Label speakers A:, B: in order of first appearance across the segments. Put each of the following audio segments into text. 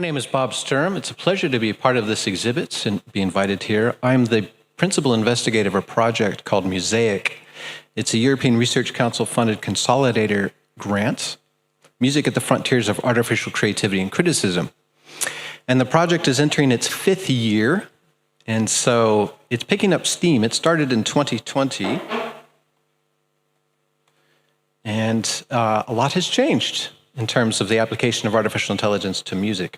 A: My name is Bob Sturm. It's a pleasure to be a part of this exhibit and be invited here. I'm the principal investigator of a project called Musica. It's a European Research Council funded consolidator grant, Music at the Frontiers of Artificial Creativity and Criticism. And the project is entering its 5th year, and so it's picking up steam. It started in 2020, and a lot has changed in terms of the application of artificial intelligence to music.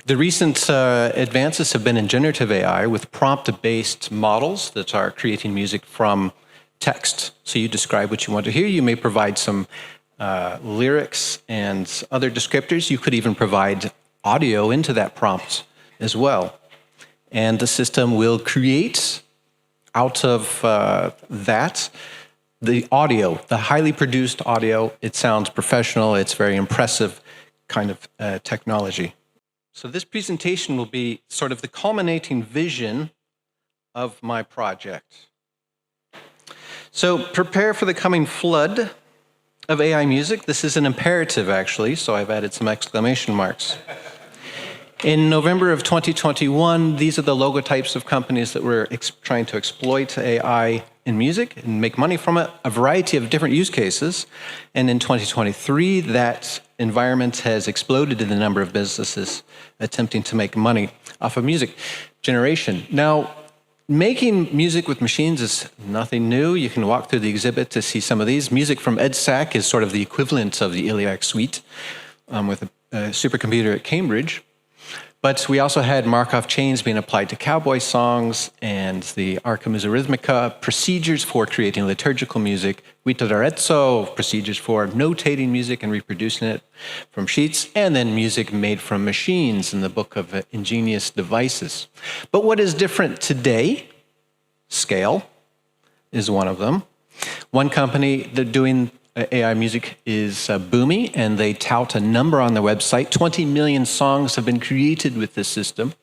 A: The recent advances have been in generative AI with prompt-based models that are creating music from text. So you describe what you want to hear. You may provide some lyrics and other descriptors. You could even provide audio into that prompt as well. And the system will create out of that the audio, the highly produced audio. It sounds professional. It's very impressive kind of technology. So this presentation will be sort of the culminating vision of my project. So prepare for the coming flood of AI music. This is an imperative, actually, so I've added some exclamation marks. In November of 2021, these are the logotypes of companies that were trying to exploit AI in music and make money from it, a variety of different use cases. And in 2023, that environment has exploded in the number of businesses attempting to make money off of music generation. Now, making music with machines is nothing new. You can walk through the exhibit to see some of these. Music from EDSAC is sort of the equivalent of the Iliac suite with a supercomputer at Cambridge. But we also had Markov chains being applied to cowboy songs and the algorithmic procedures for creating liturgical music, Guitarrezzo, procedures for notating music and reproducing it from sheets, and then music made from machines in the book of ingenious devices. But what is different today? Scale is one of them. One company that doing AI music is Boomi, and they tout a number on their website. 20 million songs have been created with this system.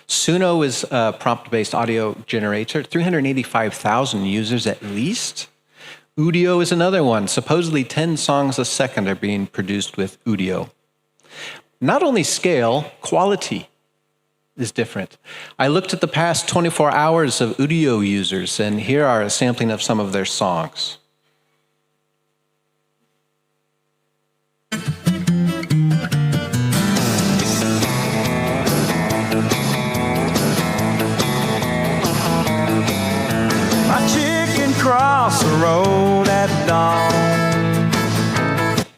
A: Suno is a prompt-based audio generator, 385,000 users at least. Udio is another one. Supposedly 10 songs a second are being produced with Udio. Not only scale, quality is different. I looked at the past 24 hours of Udio users, and here are a sampling of some of their songs.
B: Cross the road at dawn.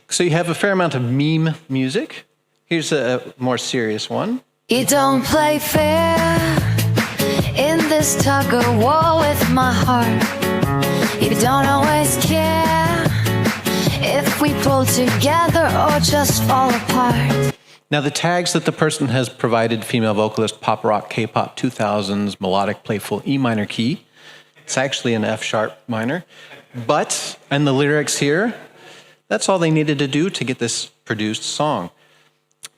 A: So you have a fair amount of meme music. Here's a more serious one.
C: You don't play fair in this tug of war with my heart. You don't always care if we pull together or just fall apart.
A: Now the tags that the person has provided: female vocalist, pop rock, K-pop, 2000s, melodic, playful, E minor key. It's actually an F sharp minor, and the lyrics here, that's all they needed to do to get this produced song.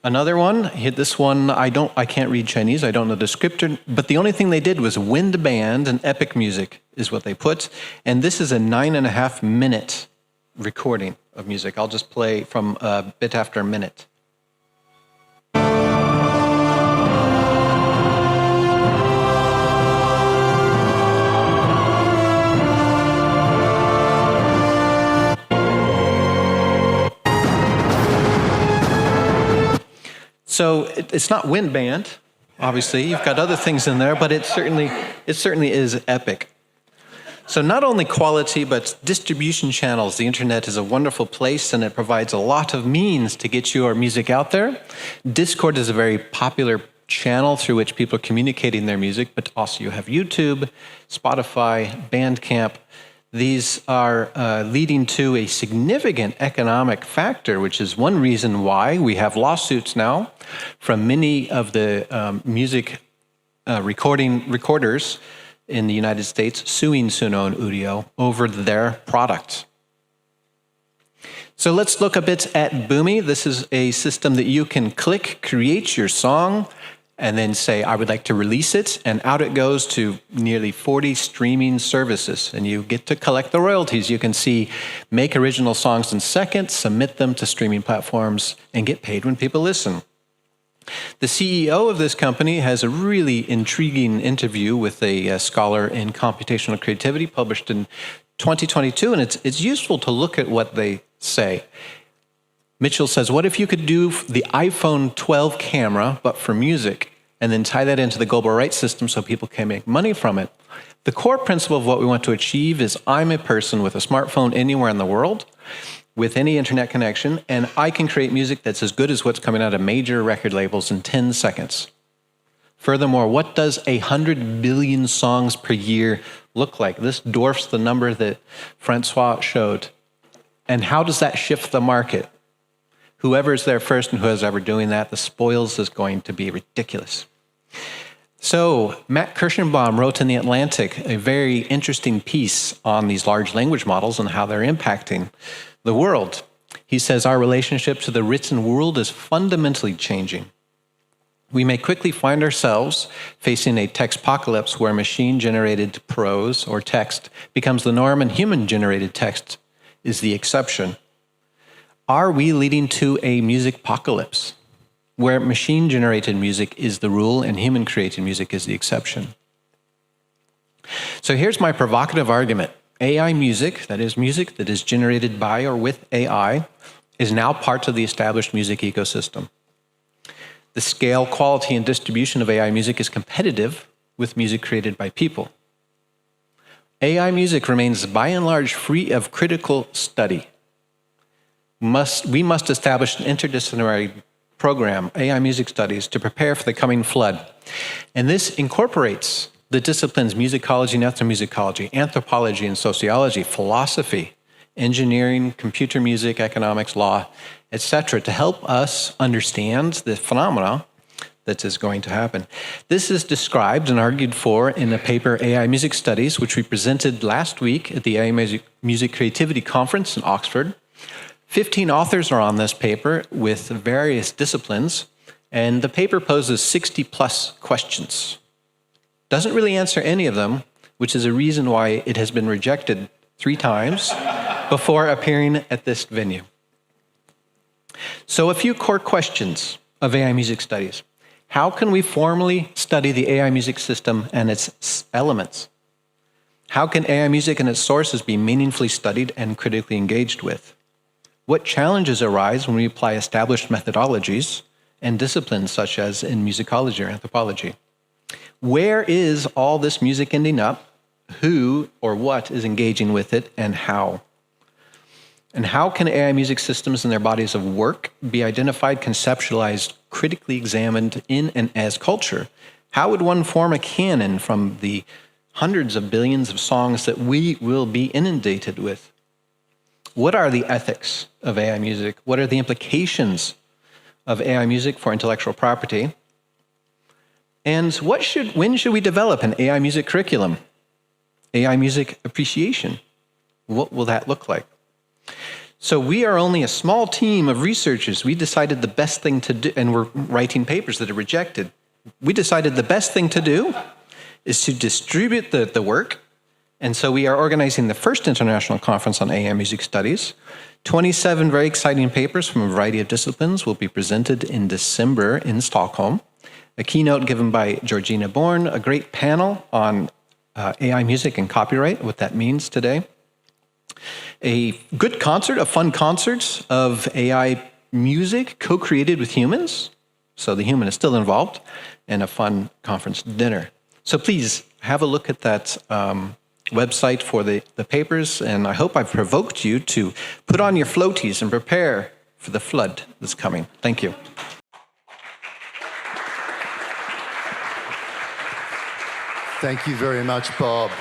A: Another one, this one, I can't read Chinese, I don't know the descriptor, but the only thing they did was wind band and epic music is what they put, and this is a 9.5-minute recording of music. I'll just play from a bit after a minute. So it's not wind band, obviously. You've got other things in there, but it certainly is epic. So not only quality, but distribution channels. The internet is a wonderful place, and it provides a lot of means to get your music out there. Discord is a very popular channel through which people are communicating their music, but also you have YouTube, Spotify, Bandcamp. These are leading to a significant economic factor, which is one reason why we have lawsuits now from many of the music recorders in the United States suing Suno and Udio over their products. So let's look a bit at Boomi. This is a system that you can click, create your song, and then say, I would like to release it, and out it goes to nearly 40 streaming services, and you get to collect the royalties. You can see, make original songs in seconds, submit them to streaming platforms, and get paid when people listen. The CEO of this company has a really intriguing interview with a scholar in computational creativity published in 2022, and it's useful to look at what they say. Mitchell says, what if you could do the iPhone 12 camera, but for music, and then tie that into the global rights system so people can make money from it? The core principle of what we want to achieve is I'm a person with a smartphone anywhere in the world, with any internet connection, and I can create music that's as good as what's coming out of major record labels in 10 seconds. Furthermore, what does 100 billion songs per year look like? This dwarfs the number that Francois showed. And how does that shift the market? Whoever's there first and whoever's ever doing that, the spoils is going to be ridiculous. So Matt Kirschenbaum wrote in The Atlantic a very interesting piece on these large language models and how they're impacting the world. He says our relationship to the written world is fundamentally changing. We may quickly find ourselves facing a textpocalypse where machine-generated prose or text becomes the norm and human-generated text is the exception. Are we leading to a music apocalypse where machine-generated music is the rule and human-created music is the exception? So here's my provocative argument. AI music that is generated by or with AI, is now part of the established music ecosystem. The scale, quality, and distribution of AI music is competitive with music created by people. AI music remains by and large free of critical study. We must establish an interdisciplinary program, AI music studies, to prepare for the coming flood. And this incorporates the disciplines musicology and ethnomusicology, anthropology and sociology, philosophy, engineering, computer music, economics, law, etc., to help us understand the phenomena that is going to happen. This is described and argued for in the paper AI Music Studies, which we presented last week at the AI Music Creativity Conference in Oxford. 15 authors are on this paper with various disciplines, and the paper poses 60-plus questions. Doesn't really answer any of them, which is a reason why it has been rejected 3 times before appearing at this venue. So a few core questions of AI music studies. How can we formally study the AI music system and its elements? How can AI music and its sources be meaningfully studied and critically engaged with? What challenges arise when we apply established methodologies and disciplines such as in musicology or anthropology? Where is all this music ending up? Who or what is engaging with it and how? And how can AI music systems and their bodies of work be identified, conceptualized, critically examined in and as culture? How would one form a canon from the hundreds of billions of songs that we will be inundated with? What are the ethics of AI music? What are the implications of AI music for intellectual property? And when should we develop an AI music curriculum? AI music appreciation? What will that look like? So we are only a small team of researchers. We decided the best thing to do, and we're writing papers that are rejected. We decided the best thing to do is to distribute the work. And so we are organizing the first international conference on AI music studies. 27 very exciting papers from a variety of disciplines will be presented in December in Stockholm. A keynote given by Georgina Bourne, a great panel on AI music and copyright, what that means today. A good concert, a fun concert of AI music co-created with humans, so the human is still involved, and a fun conference dinner. So please have a look at that website for the papers, and I hope I've provoked you to put on your floaties and prepare for the flood that's coming. Thank you.
D: Thank you very much, Bob.